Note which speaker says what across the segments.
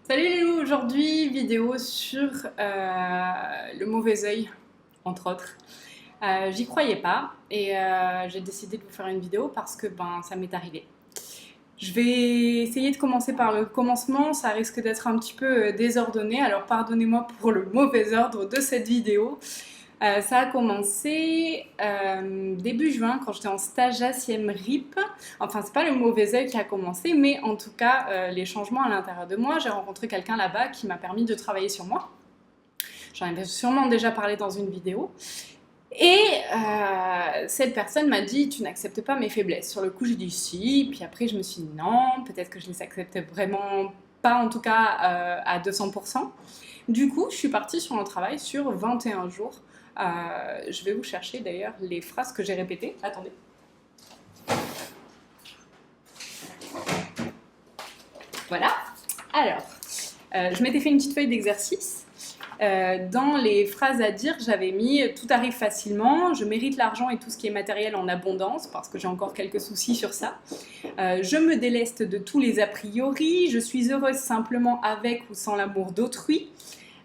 Speaker 1: Salut les loups, aujourd'hui vidéo sur le mauvais œil, entre autres. J'y croyais pas et j'ai décidé de vous faire une vidéo parce que ça m'est arrivé. Je vais essayer de commencer par le commencement, ça risque d'être un petit peu désordonné, alors pardonnez-moi pour le mauvais ordre de cette vidéo. Ça a commencé début juin quand j'étais en stage à Siem Reap. Enfin, c'est pas le mauvais œil qui a commencé, mais en tout cas, les changements à l'intérieur de moi. J'ai rencontré quelqu'un là-bas qui m'a permis de travailler sur moi. J'en avais sûrement déjà parlé dans une vidéo. Et cette personne m'a dit tu n'acceptes pas mes faiblesses. Sur le coup, j'ai dit si. Puis après, je me suis dit non, peut-être que je les accepte vraiment pas, en tout cas à 200%. Du coup, je suis partie sur un travail sur 21 jours. Je vais vous chercher d'ailleurs les phrases que j'ai répétées. Attendez. Voilà. Alors, je m'étais fait une petite feuille d'exercice. Dans les phrases à dire, j'avais mis tout arrive facilement, je mérite l'argent et tout ce qui est matériel en abondance, parce que j'ai encore quelques soucis sur ça. Je me déleste de tous les a priori, je suis heureuse simplement avec ou sans l'amour d'autrui.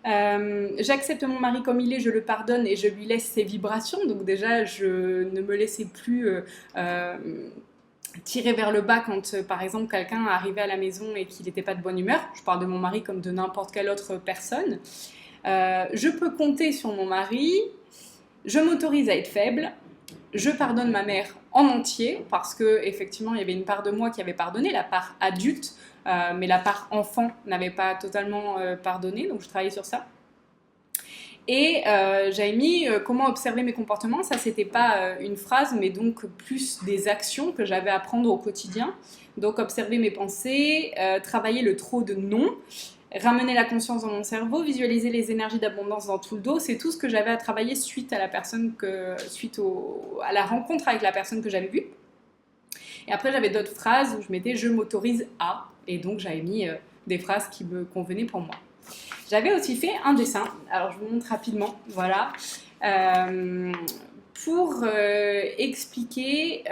Speaker 1: J'accepte mon mari comme il est, je le pardonne et je lui laisse ses vibrations. Donc déjà, je ne me laissais plus tirer vers le bas quand, par exemple, quelqu'un arrivait à la maison et qu'il n'était pas de bonne humeur. Je parle de mon mari comme de n'importe quelle autre personne. Je peux compter sur mon mari. Je m'autorise à être faible. Je pardonne ma mère en entier parce que effectivement, il y avait une part de moi qui avait pardonné, la part adulte. Mais la part enfant n'avait pas totalement pardonné, donc je travaillais sur ça. Et j'avais mis comment observer mes comportements. Ça, c'était pas une phrase, mais donc plus des actions que j'avais à prendre au quotidien. Donc observer mes pensées, travailler le trop de non, ramener la conscience dans mon cerveau, visualiser les énergies d'abondance dans tout le dos. C'est tout ce que j'avais à travailler suite à la à la rencontre avec la personne que j'avais vue. Et après, j'avais d'autres phrases où je mettais je m'autorise à. Et donc, j'avais mis des phrases qui me convenaient pour moi. J'avais aussi fait un dessin. Alors, je vous montre rapidement. Voilà. Pour expliquer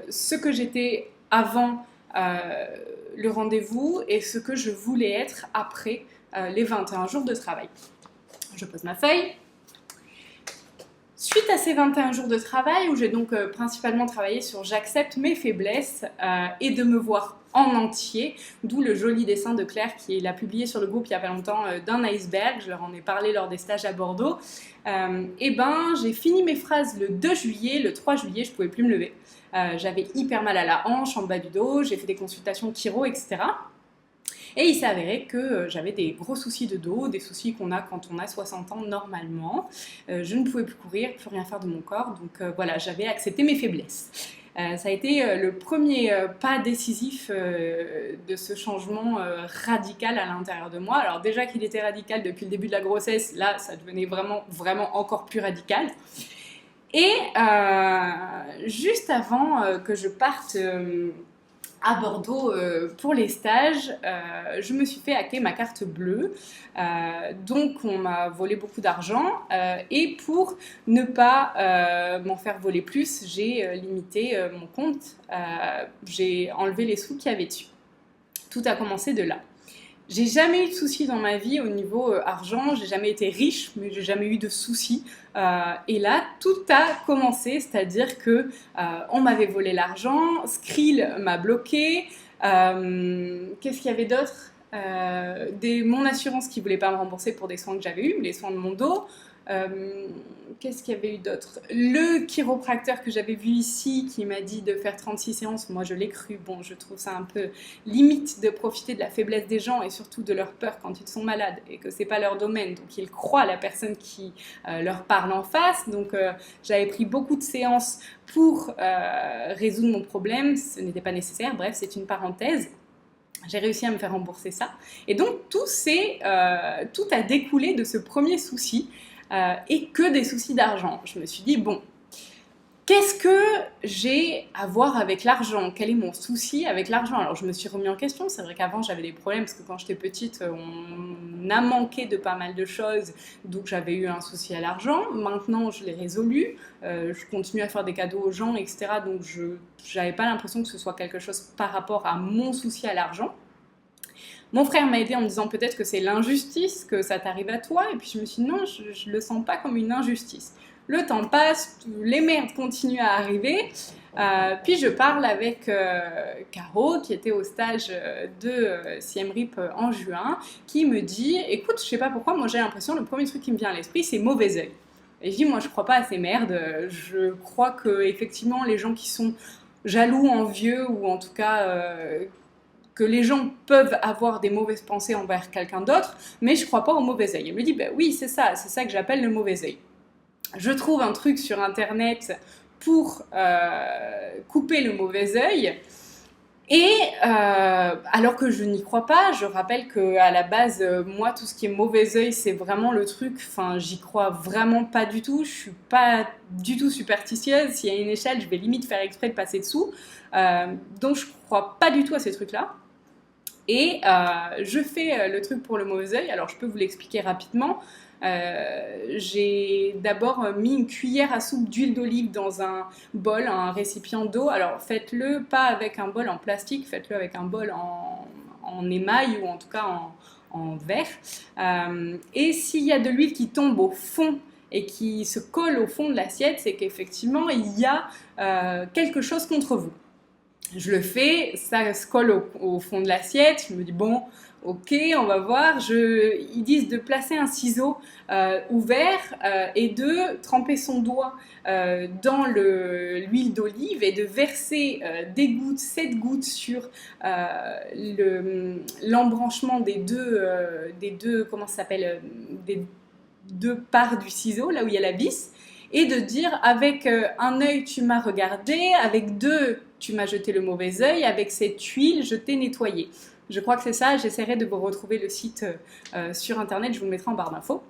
Speaker 1: ce que j'étais avant le rendez-vous et ce que je voulais être après les 21 jours de travail. Je pose ma feuille. Suite à ces 21 jours de travail, où j'ai donc principalement travaillé sur j'accepte mes faiblesses et de me voir en entier, d'où le joli dessin de Claire qui l'a publié sur le groupe il y a pas longtemps d'un iceberg, je leur en ai parlé lors des stages à Bordeaux, j'ai fini mes phrases le 2 juillet, le 3 juillet je pouvais plus me lever. J'avais hyper mal à la hanche, en bas du dos, j'ai fait des consultations chiro, etc. Et il s'est avéré que j'avais des gros soucis de dos, des soucis qu'on a quand on a 60 ans normalement. Je ne pouvais plus courir, plus rien faire de mon corps, donc voilà, j'avais accepté mes faiblesses. Ça a été le premier pas décisif de ce changement radical à l'intérieur de moi. Alors déjà qu'il était radical depuis le début de la grossesse, là ça devenait vraiment, vraiment encore plus radical. Et juste avant que je parte à Bordeaux pour les stages, je me suis fait hacker ma carte bleue. Donc on m'a volé beaucoup d'argent et pour ne pas m'en faire voler plus, j'ai limité mon compte. J'ai enlevé les sous qu'il y avait dessus. Tout a commencé de là. J'ai jamais eu de soucis dans ma vie au niveau argent, j'ai jamais été riche, mais j'ai jamais eu de soucis. Et là, tout a commencé, c'est-à-dire que on m'avait volé l'argent, Skrill m'a bloqué. Qu'est-ce qu'il y avait d'autre mon assurance qui voulait pas me rembourser pour des soins que j'avais eus, les soins de mon dos. Qu'est-ce qu'il y avait eu d'autre? Le chiropracteur que j'avais vu ici qui m'a dit de faire 36 séances, moi je l'ai cru. Bon, je trouve ça un peu limite de profiter de la faiblesse des gens et surtout de leur peur quand ils sont malades et que c'est pas leur domaine. Donc ils croient la personne qui leur parle en face. Donc j'avais pris beaucoup de séances pour résoudre mon problème. Ce n'était pas nécessaire. Bref, c'est une parenthèse. J'ai réussi à me faire rembourser ça. Et donc tout a découlé de ce premier souci. Et que des soucis d'argent. Je me suis dit, bon, qu'est-ce que j'ai à voir avec l'argent? Quel est mon souci avec l'argent? Alors je me suis remis en question, c'est vrai qu'avant j'avais des problèmes parce que quand j'étais petite on a manqué de pas mal de choses, donc j'avais eu un souci à l'argent. Maintenant je l'ai résolu, je continue à faire des cadeaux aux gens, etc. Donc je n'avais pas l'impression que ce soit quelque chose par rapport à mon souci à l'argent. Mon frère m'a aidé en me disant peut-être que c'est l'injustice, que ça t'arrive à toi. Et puis je me suis dit non, je le sens pas comme une injustice. Le temps passe, les merdes continuent à arriver. Puis je parle avec Caro, qui était au stage de Siem Reap en juin, qui me dit écoute, je sais pas pourquoi, moi j'ai l'impression, le premier truc qui me vient à l'esprit, c'est mauvais œil. Et je dis moi je crois pas à ces merdes. Je crois que effectivement les gens qui sont jaloux, envieux, ou en tout cas que les gens peuvent avoir des mauvaises pensées envers quelqu'un d'autre, mais je crois pas au mauvais œil. Elle me dit bah oui, c'est ça que j'appelle le mauvais œil. Je trouve un truc sur internet pour couper le mauvais œil. Et alors que je n'y crois pas, je rappelle qu'à la base, moi, tout ce qui est mauvais œil, c'est vraiment le truc, enfin, j'y crois vraiment pas du tout, je suis pas du tout superstitieuse, s'il y a une échelle, je vais limite faire exprès de passer dessous, donc je crois pas du tout à ces trucs-là. Et je fais le truc pour le mauvais œil, alors je peux vous l'expliquer rapidement. J'ai d'abord mis une cuillère à soupe d'huile d'olive dans un bol, un récipient d'eau. Alors faites-le pas avec un bol en plastique, faites-le avec un bol en émail ou en tout cas en verre. Et s'il y a de l'huile qui tombe au fond et qui se colle au fond de l'assiette, c'est qu'effectivement il y a quelque chose contre vous. Je le fais, ça se colle au fond de l'assiette, je me dis bon, ok, on va voir. Ils disent de placer un ciseau ouvert et de tremper son doigt dans l'huile d'olive et de verser 7 gouttes sur l'embranchement des deux, comment ça s'appelle, des deux parts du ciseau, là où il y a la vis, et de dire avec un œil tu m'as regardé, avec deux tu m'as jeté le mauvais œil, avec cette huile je t'ai nettoyé. Je crois que c'est ça, j'essaierai de vous retrouver le site sur internet, je vous le mettrai en barre d'infos.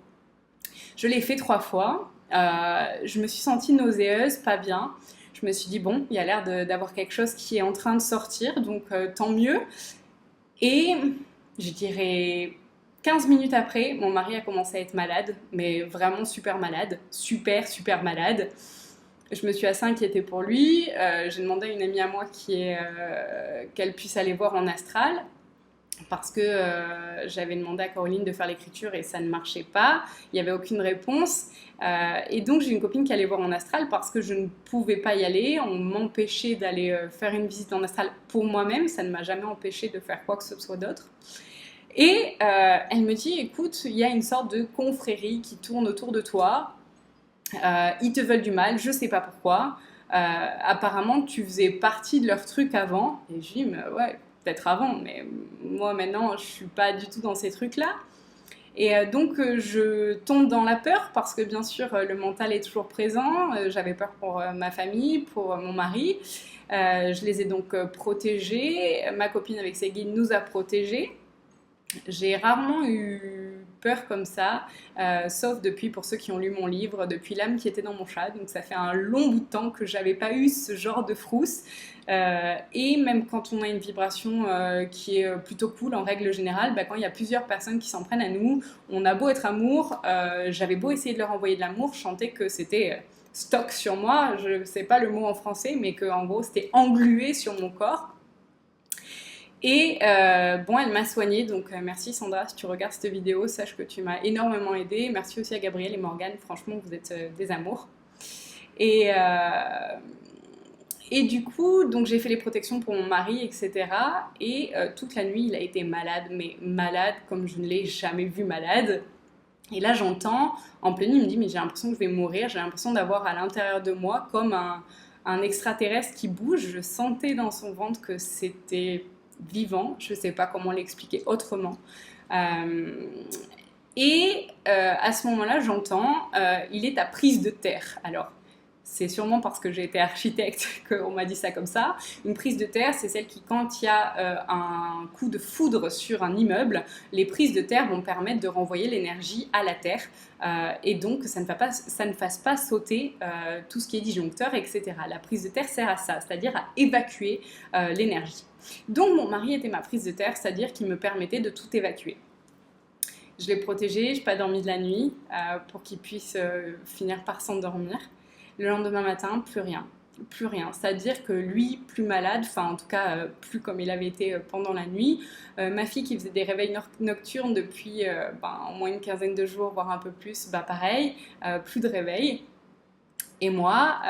Speaker 1: Je l'ai fait 3 fois, je me suis sentie nauséeuse, pas bien. Je me suis dit bon, il y a l'air d'avoir quelque chose qui est en train de sortir, donc tant mieux. Et je dirais 15 minutes après, mon mari a commencé à être malade, mais vraiment super malade, super malade. Je me suis assez inquiétée pour lui. J'ai demandé à une amie à moi qu'elle puisse aller voir en astral parce que j'avais demandé à Caroline de faire l'écriture et ça ne marchait pas. Il n'y avait aucune réponse. Et donc j'ai une copine qui allait voir en astral parce que je ne pouvais pas y aller. On m'empêchait d'aller faire une visite en astral pour moi-même. Ça ne m'a jamais empêché de faire quoi que ce soit d'autre. Et elle me dit, écoute, il y a une sorte de confrérie qui tourne autour de toi. Ils te veulent du mal, je sais pas pourquoi. Apparemment, tu faisais partie de leur truc avant. Et je dis, mais ouais, peut-être avant, mais moi maintenant, je suis pas du tout dans ces trucs-là. Et donc, je tombe dans la peur parce que bien sûr, le mental est toujours présent. J'avais peur pour ma famille, pour mon mari. Je les ai donc protégés. Ma copine avec ses guides nous a protégés. J'ai rarement eu peur comme ça, sauf depuis, pour ceux qui ont lu mon livre, depuis l'âme qui était dans mon chat. Donc ça fait un long bout de temps que j'avais pas eu ce genre de frousse. Et même quand on a une vibration qui est plutôt cool en règle générale, quand il y a plusieurs personnes qui s'en prennent à nous, on a beau être amour, j'avais beau essayer de leur envoyer de l'amour, je sentais que c'était stock sur moi, je sais pas le mot en français, mais que en gros c'était englué sur mon corps. Et bon, elle m'a soignée, donc merci Sandra, si tu regardes cette vidéo, sache que tu m'as énormément aidée. Merci aussi à Gabriel et Morgane, franchement vous êtes des amours. Et du coup, donc j'ai fait les protections pour mon mari, etc. Et toute la nuit, il a été malade, mais malade comme je ne l'ai jamais vu malade. Et là, j'entends, en pleine nuit, il me dit, mais j'ai l'impression que je vais mourir, j'ai l'impression d'avoir à l'intérieur de moi comme un extraterrestre qui bouge. Je sentais dans son ventre que c'était vivant, je ne sais pas comment l'expliquer autrement. Et à ce moment-là, j'entends, il est à prise de terre. Alors, c'est sûrement parce que j'ai été architecte qu'on m'a dit ça comme ça. Une prise de terre, c'est celle qui, quand il y a un coup de foudre sur un immeuble, les prises de terre vont permettre de renvoyer l'énergie à la terre et donc ça ne fasse pas sauter tout ce qui est disjoncteur, etc. La prise de terre sert à ça, c'est-à-dire à évacuer l'énergie. Donc mon mari était ma prise de terre, c'est-à-dire qu'il me permettait de tout évacuer. Je l'ai protégé, je n'ai pas dormi de la nuit pour qu'il puisse finir par s'endormir. Le lendemain matin, plus rien. plus rien. C'est-à-dire que lui, plus malade, enfin en tout cas plus comme il avait été pendant la nuit. Ma fille qui faisait des réveils nocturnes depuis au moins une quinzaine de jours, voire un peu plus, pareil, plus de réveil. Et moi,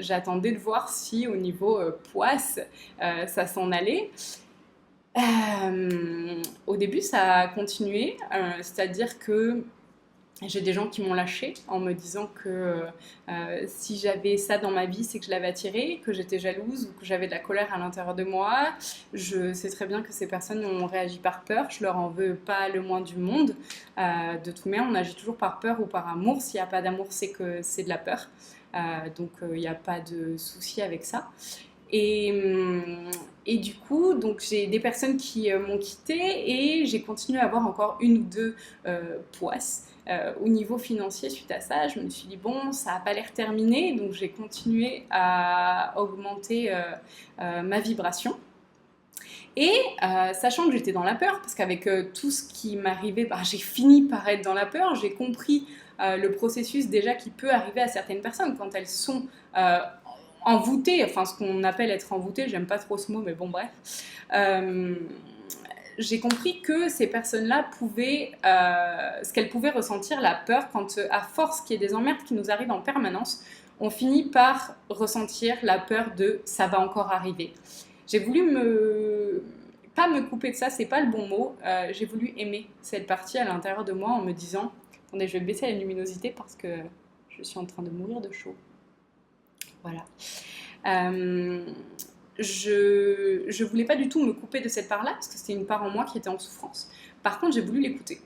Speaker 1: j'attendais de voir si au niveau poisse, ça s'en allait. Au début, ça a continué, c'est-à-dire que j'ai des gens qui m'ont lâché en me disant que si j'avais ça dans ma vie, c'est que je l'avais attiré, que j'étais jalouse ou que j'avais de la colère à l'intérieur de moi. Je sais très bien que ces personnes ont réagi par peur, je leur en veux pas le moins du monde. De toute manière, on agit toujours par peur ou par amour. S'il n'y a pas d'amour, c'est que c'est de la peur. Donc il n'y a pas de souci avec ça. Et du coup, donc j'ai des personnes qui m'ont quittée et j'ai continué à avoir encore une ou deux poisses. Au niveau financier, suite à ça, je me suis dit, bon, ça n'a pas l'air terminé, donc j'ai continué à augmenter ma vibration. Et sachant que j'étais dans la peur, parce qu'avec tout ce qui m'arrivait, j'ai fini par être dans la peur, j'ai compris le processus déjà qui peut arriver à certaines personnes quand elles sont envoûtées, enfin ce qu'on appelle être envoûtée, j'aime pas trop ce mot, mais bon bref. J'ai compris que ces personnes-là pouvaient, ce qu'elles pouvaient ressentir, la peur, quand à force qu'il y ait des emmerdes qui nous arrivent en permanence, on finit par ressentir la peur de ça va encore arriver. J'ai voulu pas me couper de ça, c'est pas le bon mot, j'ai voulu aimer cette partie à l'intérieur de moi en me disant, attendez, je vais baisser la luminosité parce que je suis en train de mourir de chaud. Voilà. Je voulais pas du tout me couper de cette part-là parce que c'était une part en moi qui était en souffrance. Par contre, j'ai voulu l'écouter.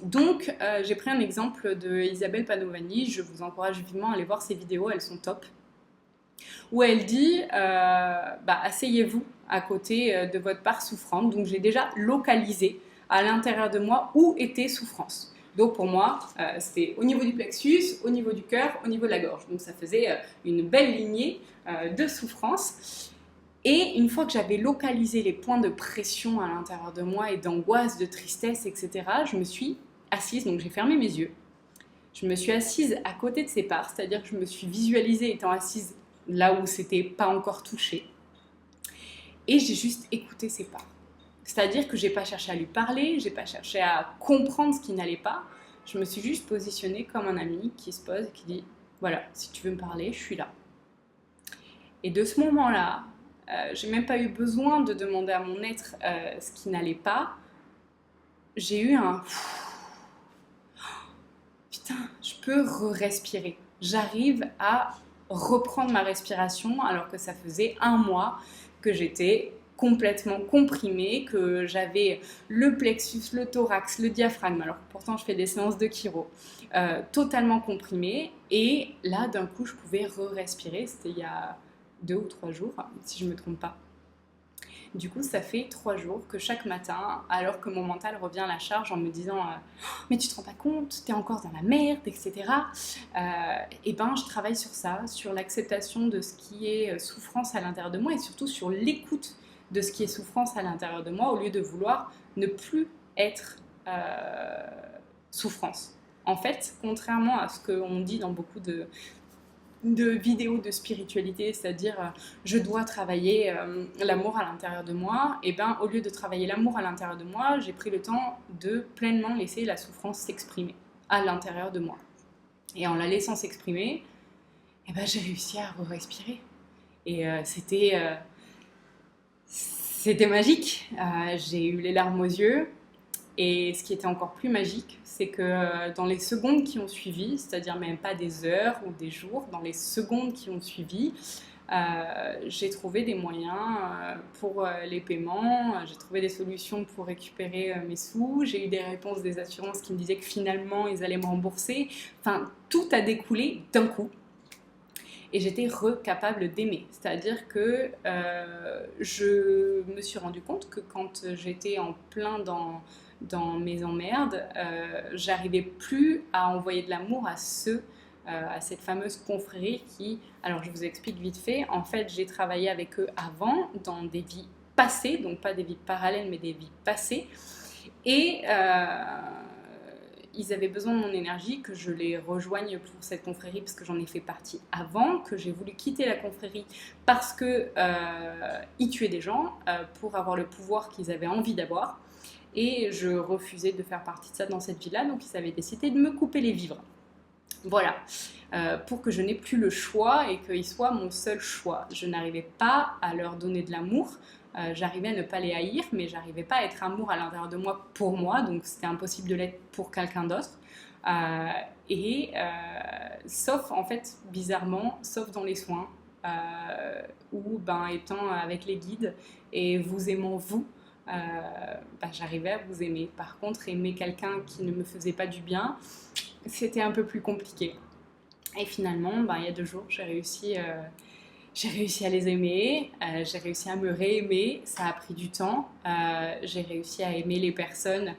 Speaker 1: Donc, j'ai pris un exemple de Isabelle Panovani. Je vous encourage vivement à aller voir ses vidéos, elles sont top. Où elle dit asseyez-vous à côté de votre part souffrante. Donc, j'ai déjà localisé à l'intérieur de moi où était souffrance. Donc pour moi, c'était au niveau du plexus, au niveau du cœur, au niveau de la gorge. Donc ça faisait une belle lignée de souffrance. Et une fois que j'avais localisé les points de pression à l'intérieur de moi et d'angoisse, de tristesse, etc., je me suis assise, donc j'ai fermé mes yeux. Je me suis assise à côté de ces parts, c'est-à-dire que je me suis visualisée étant assise là où c'était pas encore touché. Et j'ai juste écouté ces parts. C'est-à-dire que j'ai pas cherché à lui parler, j'ai pas cherché à comprendre ce qui n'allait pas. Je me suis juste positionnée comme un ami qui se pose et qui dit voilà, si tu veux me parler, je suis là. Et de ce moment-là, j'ai même pas eu besoin de demander à mon être ce qui n'allait pas. J'ai eu un putain, je peux respirer. J'arrive à reprendre ma respiration alors que ça faisait 1 mois que j'étais complètement comprimée, que j'avais le plexus, le thorax, le diaphragme, alors pourtant je fais des séances de chiro, totalement comprimée, et là d'un coup je pouvais re-respirer, c'était il y a 2 ou 3 jours, si je ne me trompe pas. Du coup, ça fait 3 jours que chaque matin, alors que mon mental revient à la charge en me disant mais tu te rends pas compte, t'es encore dans la merde, etc. Et ben, je travaille sur ça, sur l'acceptation de ce qui est souffrance à l'intérieur de moi et surtout sur l'écoute de ce qui est souffrance à l'intérieur de moi au lieu de vouloir ne plus être souffrance. En fait, contrairement à ce qu'on dit dans beaucoup de vidéos de spiritualité, c'est-à-dire je dois travailler l'amour à l'intérieur de moi, et ben au lieu de travailler l'amour à l'intérieur de moi, j'ai pris le temps de pleinement laisser la souffrance s'exprimer à l'intérieur de moi. Et en la laissant s'exprimer, et ben j'ai réussi à respirer. Et c'était magique. J'ai eu les larmes aux yeux. Et ce qui était encore plus magique, c'est que dans les secondes qui ont suivi, c'est-à-dire même pas des heures ou des jours, dans les secondes qui ont suivi, j'ai trouvé des moyens pour les paiements, j'ai trouvé des solutions pour récupérer mes sous, j'ai eu des réponses des assurances qui me disaient que finalement ils allaient me rembourser. Enfin, tout a découlé d'un coup. Et j'étais capable d'aimer. C'est-à-dire que je me suis rendu compte que quand j'étais en plein dans mes emmerdes, j'arrivais plus à envoyer de l'amour à cette fameuse confrérie qui, alors je vous explique vite fait, en fait j'ai travaillé avec eux avant dans des vies passées, donc pas des vies parallèles mais des vies passées, et ils avaient besoin de mon énergie, que je les rejoigne pour cette confrérie parce que j'en ai fait partie avant, que j'ai voulu quitter la confrérie parce que ils tuaient des gens pour avoir le pouvoir qu'ils avaient envie d'avoir. Et je refusais de faire partie de ça dans cette vie-là, donc ils avaient décidé de me couper les vivres. Voilà, pour que je n'ai plus le choix et qu'ils soient mon seul choix. Je n'arrivais pas à leur donner de l'amour, j'arrivais à ne pas les haïr, mais j'arrivais pas à être amour à l'intérieur de moi pour moi, donc c'était impossible de l'être pour quelqu'un d'autre. Sauf, en fait, bizarrement, sauf dans les soins, où, étant avec les guides et vous aimant vous, j'arrivais à vous aimer. Par contre, aimer quelqu'un qui ne me faisait pas du bien, c'était un peu plus compliqué. Et finalement, il y a 2 jours, j'ai réussi à les aimer, j'ai réussi à me réaimer, ça a pris du temps, j'ai réussi à aimer les personnes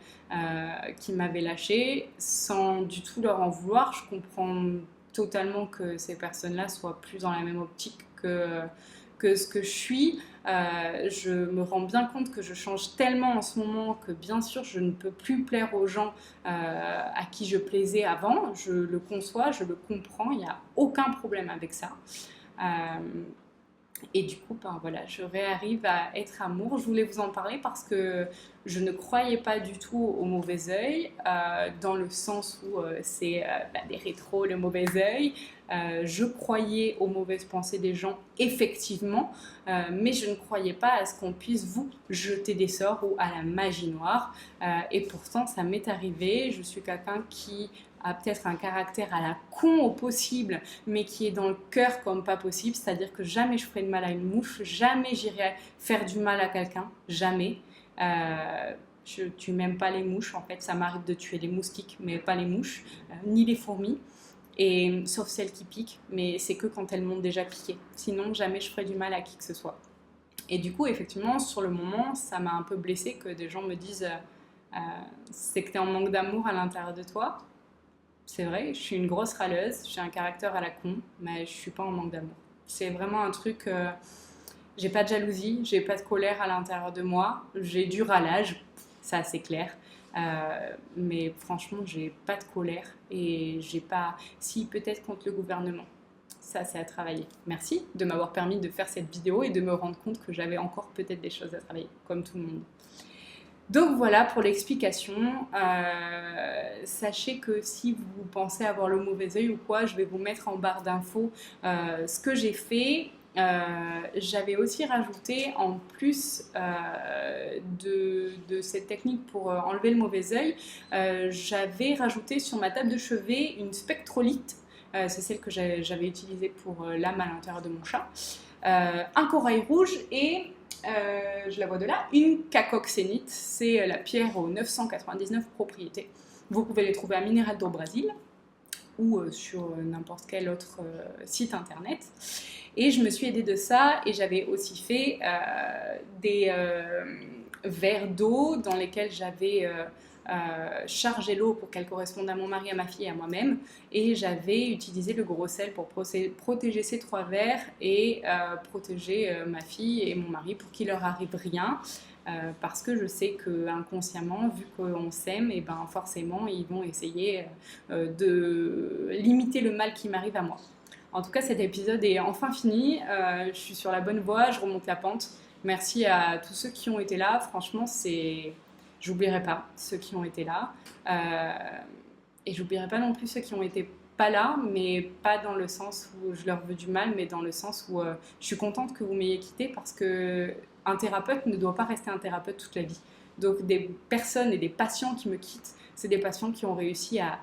Speaker 1: qui m'avaient lâché sans du tout leur en vouloir. Je comprends totalement que ces personnes-là soient plus dans la même optique que ce que je suis. Je me rends bien compte que je change tellement en ce moment que bien sûr je ne peux plus plaire aux gens à qui je plaisais avant. Je le conçois, je le comprends, il n'y a aucun problème avec ça. Et du coup, voilà, je réarrive à être amour. Je voulais vous en parler parce que je ne croyais pas du tout au mauvais œil, dans le sens où c'est des rétros, le mauvais œil. Je croyais aux mauvaises pensées des gens, effectivement, mais je ne croyais pas à ce qu'on puisse vous jeter des sorts ou à la magie noire. Et pourtant, ça m'est arrivé. Je suis quelqu'un qui a peut-être un caractère à la con au possible, mais qui est dans le cœur comme pas possible, c'est-à-dire que jamais je ferai de mal à une mouche, jamais j'irai faire du mal à quelqu'un, jamais. Je tue même pas les mouches, en fait, ça m'arrive de tuer les moustiques, mais pas les mouches, ni les fourmis, et, sauf celles qui piquent, mais c'est que quand elles m'ont déjà piqué. Sinon, jamais je ferai du mal à qui que ce soit. Et du coup, effectivement, sur le moment, ça m'a un peu blessée que des gens me disent c'est que tu es en manque d'amour à l'intérieur de toi. C'est vrai, je suis une grosse râleuse, j'ai un caractère à la con, mais je suis pas en manque d'amour. C'est vraiment un truc, j'ai pas de jalousie, j'ai pas de colère à l'intérieur de moi, j'ai du râlage, ça c'est clair, mais franchement j'ai pas de colère et j'ai pas, si peut-être contre le gouvernement, ça c'est à travailler. Merci de m'avoir permis de faire cette vidéo et de me rendre compte que j'avais encore peut-être des choses à travailler, comme tout le monde. Donc voilà pour l'explication. Sachez que si vous pensez avoir le mauvais œil ou quoi, je vais vous mettre en barre d'infos ce que j'ai fait. J'avais aussi rajouté, en plus de cette technique pour enlever le mauvais œil, j'avais rajouté sur ma table de chevet une spectrolite. C'est celle que j'avais utilisée pour l'âme à l'intérieur de mon chat. Un corail rouge et je la vois de là, une cacoxénite, c'est la pierre aux 999 propriétés. Vous pouvez les trouver à Mineral do Brasil ou sur n'importe quel autre site internet. Et je me suis aidée de ça et j'avais aussi fait des verres d'eau dans lesquels j'avais chargé l'eau pour qu'elle corresponde à mon mari, à ma fille et à moi-même. Et j'avais utilisé le gros sel pour protéger ces 3 verres et protéger ma fille et mon mari pour qu'il leur arrive rien. Parce que je sais qu'inconsciemment, vu qu'on s'aime, et forcément ils vont essayer de limiter le mal qui m'arrive à moi. En tout cas, cet épisode est enfin fini. Je suis sur la bonne voie, je remonte la pente. Merci à tous ceux qui ont été là. Franchement, j'oublierai pas ceux qui ont été là. Et j'oublierai pas non plus ceux qui ont été pas là, mais pas dans le sens où je leur veux du mal, mais dans le sens où je suis contente que vous m'ayez quitté parce que un thérapeute ne doit pas rester un thérapeute toute la vie. Donc des personnes et des patients qui me quittent, c'est des patients qui ont réussi à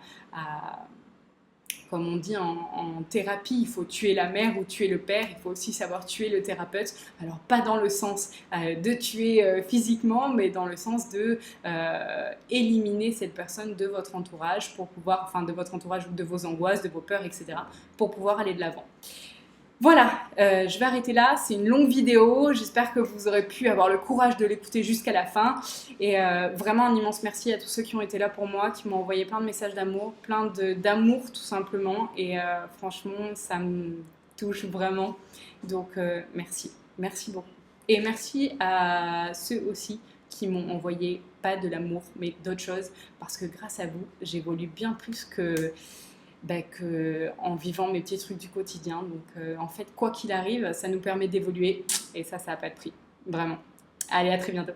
Speaker 1: comme on dit en thérapie, il faut tuer la mère ou tuer le père, il faut aussi savoir tuer le thérapeute. Alors pas dans le sens de tuer physiquement, mais dans le sens de éliminer cette personne de votre entourage pour pouvoir, enfin de votre entourage ou de vos angoisses, de vos peurs, etc. pour pouvoir aller de l'avant. Voilà, je vais arrêter là, c'est une longue vidéo, j'espère que vous aurez pu avoir le courage de l'écouter jusqu'à la fin et vraiment un immense merci à tous ceux qui ont été là pour moi, qui m'ont envoyé plein de messages d'amour, d'amour tout simplement et franchement ça me touche vraiment, donc merci beaucoup et merci à ceux aussi qui m'ont envoyé pas de l'amour, mais d'autres choses, parce que grâce à vous, j'évolue bien plus que en vivant mes petits trucs du quotidien. Donc en fait, quoi qu'il arrive, ça nous permet d'évoluer et ça n'a pas de prix. Vraiment. Allez, à très bientôt.